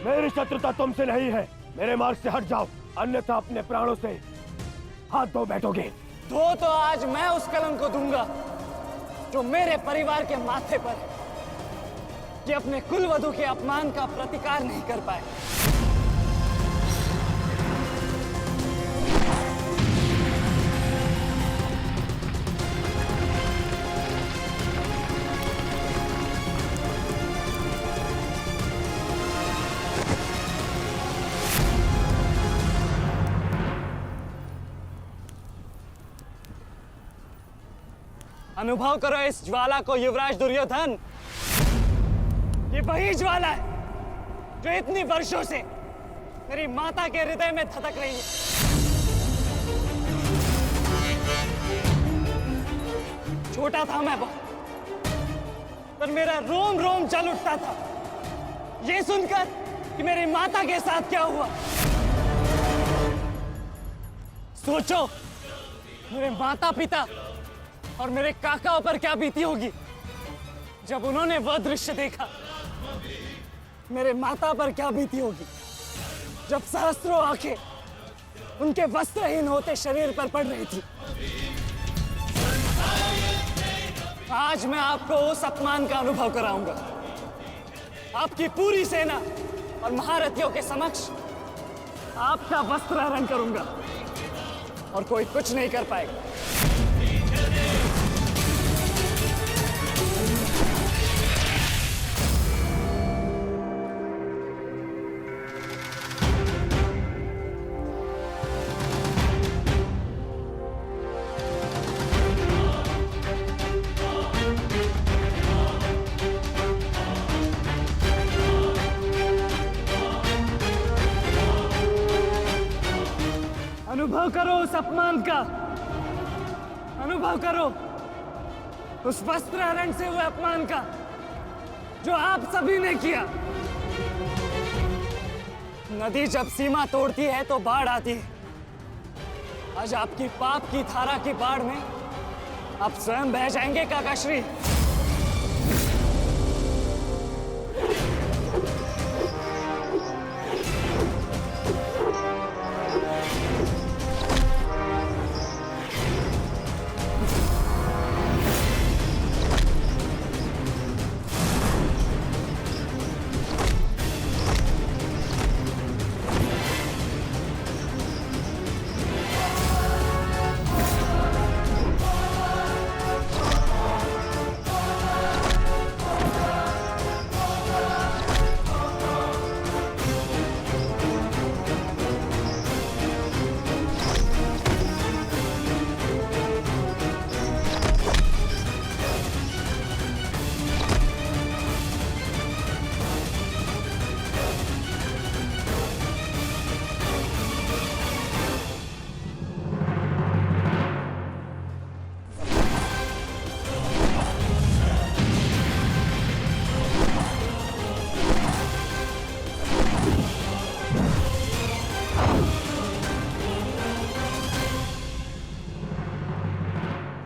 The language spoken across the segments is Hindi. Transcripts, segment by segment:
मेरी शत्रुता तुमसे नहीं है, मेरे मार्ग से हट जाओ, अन्यथा अपने प्राणों से हाथ धो बैठोगे। तो आज मैं उस कलंक को दूंगा जो मेरे परिवार के माथे पर है, कि अपने कुलवधु के अपमान का प्रतिकार नहीं कर पाए। अनुभव करो इस ज्वाला को युवराज दुर्योधन। ये वही ज्वाला है जो इतनी वर्षों से मेरी माता के हृदय में धधक रही है। छोटा था मैं बहुत, पर मेरा रोम रोम जल उठता था ये सुनकर कि मेरी माता के साथ क्या हुआ। सोचो मेरे माता पिता और मेरे काकाओं पर क्या बीती होगी जब उन्होंने वह दृश्य देखा। मेरे माता पर क्या बीती होगी जब सहस्त्रों आंखें उनके वस्त्रहीन होते शरीर पर पड़ रही थी। आज मैं आपको उस अपमान का अनुभव कराऊंगा। आपकी पूरी सेना और महारथियों के समक्ष आपका वस्त्र हरण करूंगा और कोई कुछ नहीं कर पाएगा। अनुभव करो उस अपमान का, अनुभव करो उस वस्त्र हरण से हुए अपमान का जो आप सभी ने किया। नदी जब सीमा तोड़ती है तो बाढ़ आती है। आज आपकी पाप की धारा की बाढ़ में आप स्वयं बह जाएंगे काकाश्री।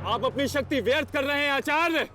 आप अपनी शक्ति व्यर्थ कर रहे हैं आचार्य।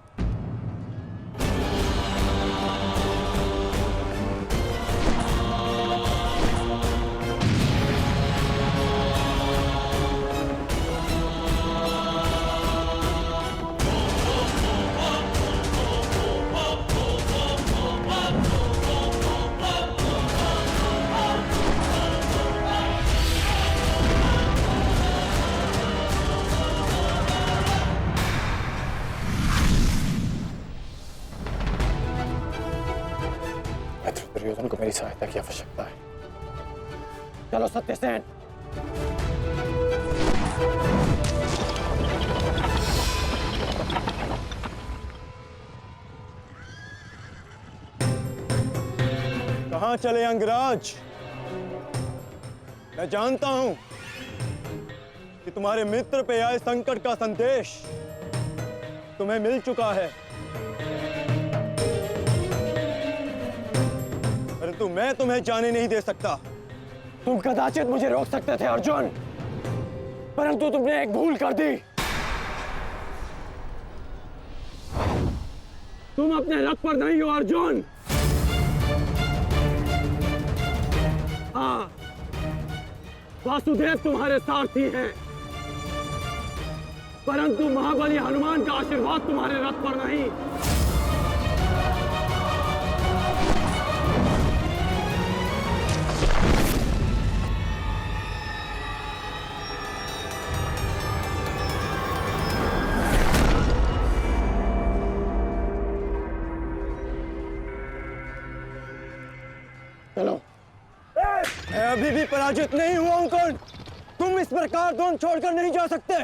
दुर्योधन को मेरी सहायता की आवश्यकता है। चलो सत्यसेन। कहां चले अंगराज? मैं जानता हूं कि तुम्हारे मित्र पे आए संकट का संदेश तुम्हें मिल चुका है, परंतु मैं तुम्हें जाने नहीं दे सकता। तुम कदाचित मुझे रोक सकते थे अर्जुन, परंतु तुमने एक भूल कर दी। तुम अपने रथ पर नहीं हो अर्जुन। हाँ, वासुदेव तुम्हारे सारथी हैं, परंतु महाबली हनुमान का आशीर्वाद तुम्हारे रथ पर नहीं। चलो। मैं अभी भी पराजित नहीं हुआ हूं कर्ण। तुम इस प्रकार द्रोण छोड़कर नहीं जा सकते।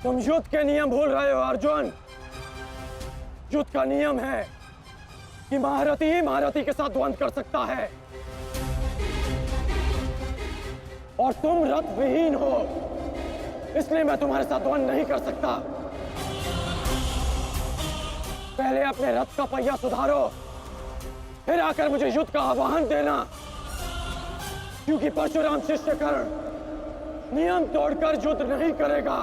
तुम युद्ध के नियम भूल रहे हो अर्जुन। युद्ध का नियम है कि महारथी ही महारथी के साथ द्वंद्व कर सकता है, और तुम रथ विहीन हो, इसलिए मैं तुम्हारे साथ द्वंद्व नहीं कर सकता। पहले अपने रथ का पहिया सुधारो, फिर आकर मुझे युद्ध का आह्वान देना, क्योंकि परशुराम शिष्य कर्ण नियम तोड़कर युद्ध नहीं करेगा।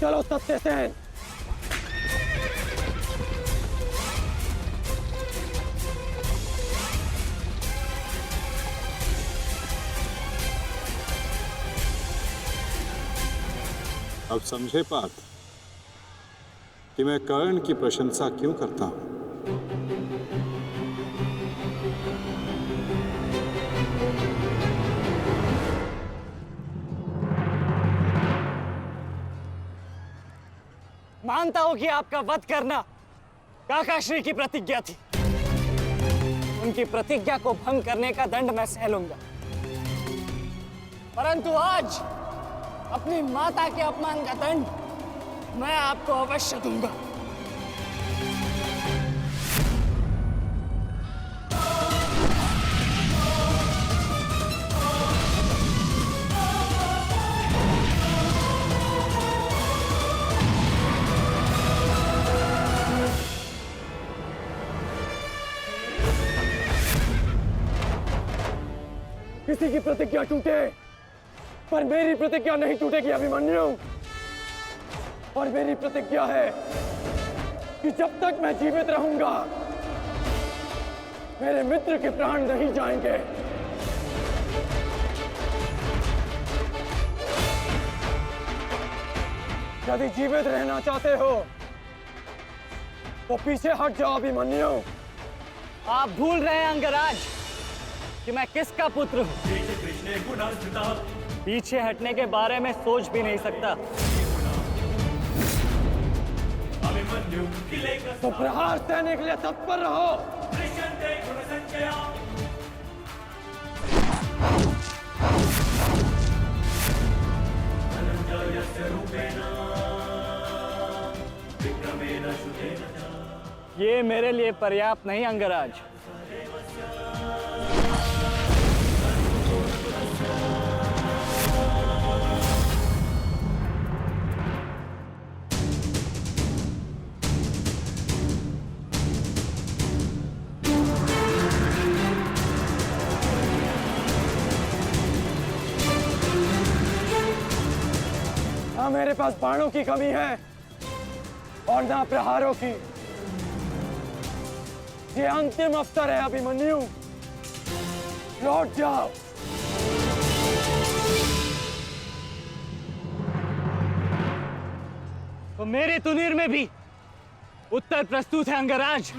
चलो सत्यसेन। अब समझे पार्थ कि मैं कर्ण की प्रशंसा क्यों करता हूं। मानता हूं कि आपका वध करना काकाश्री की प्रतिज्ञा थी। उनकी प्रतिज्ञा को भंग करने का दंड मैं सह लूंगा, परंतु आज अपनी माता के अपमान का दंड मैं आपको अवश्य दूंगा। किसी की प्रतिज्ञा टूटे, पर मेरी प्रतिज्ञा नहीं टूटेगी अभिमन्यु। और मेरी प्रतिज्ञा है कि जब तक मैं जीवित रहूंगा, मेरे मित्र के प्राण नहीं जाएंगे। यदि जीवित रहना चाहते हो तो पीछे हट जाओ अभिमन्यु। आप भूल रहे हैं अंगराज कि मैं किसका पुत्र हूं। पीछे हटने के बारे में सोच भी नहीं सकता। तो प्रहार सहने के लिए तत्पर रहो। ये मेरे लिए पर्याप्त नहीं अंगराज। ना मेरे पास बाणों की कमी है और ना प्रहारों की। ये अंतिम अवसर है अभिमन्यु, लौट जाओ। तो मेरे तुनीर में भी उत्तर प्रस्तुत है अंगराज।